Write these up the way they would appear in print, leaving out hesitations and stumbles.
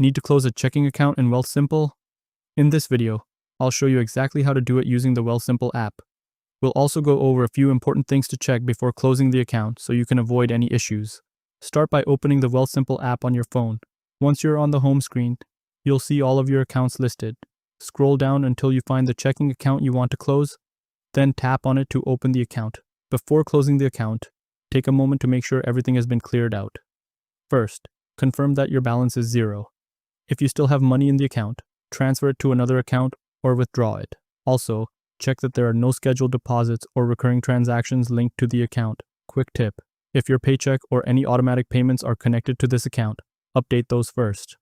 Need to close a checking account in Wealthsimple? In this video, I'll show you exactly how to do it using the Wealthsimple app. We'll also go over a few important things to check before closing the account so you can avoid any issues. Start by opening the Wealthsimple app on your phone. Once you're on the home screen, you'll see all of your accounts listed. Scroll down until you find the checking account you want to close, then tap on it to open the account. Before closing the account, take a moment to make sure everything has been cleared out. First, confirm that your balance is zero. If you still have money in the account, transfer it to another account or withdraw it. Also, check that there are no scheduled deposits or recurring transactions linked to the account. Quick tip: if your paycheck or any automatic payments are connected to this account, update those first.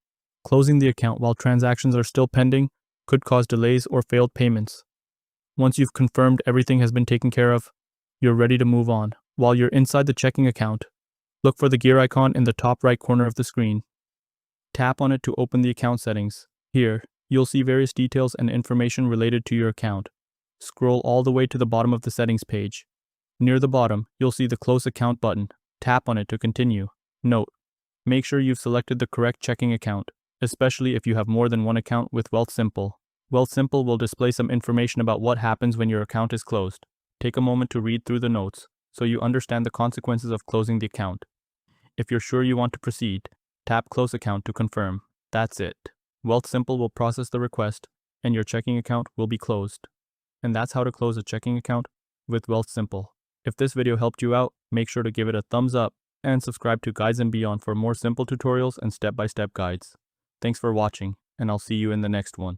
Closing the account while transactions are still pending could cause delays or failed payments. Once you've confirmed everything has been taken care of, you're ready to move on. While you're inside the checking account, look for the gear icon in the top right corner of the screen. Tap on it to open the account settings. Here, you'll see various details and information related to your account. Scroll all the way to the bottom of the settings page. Near the bottom, you'll see the Close Account button. Tap on it to continue. Note: make sure you've selected the correct checking account, especially if you have more than one account with Wealthsimple. Wealthsimple will display some information about what happens when your account is closed. Take a moment to read through the notes so you understand the consequences of closing the account. If you're sure you want to proceed, tap Close Account to confirm. That's it. Wealthsimple will process the request and your checking account will be closed. And that's how to close a checking account with Wealthsimple. If this video helped you out, make sure to give it a thumbs up and subscribe to Guides and Beyond for more simple tutorials and step-by-step guides. Thanks for watching, and I'll see you in the next one.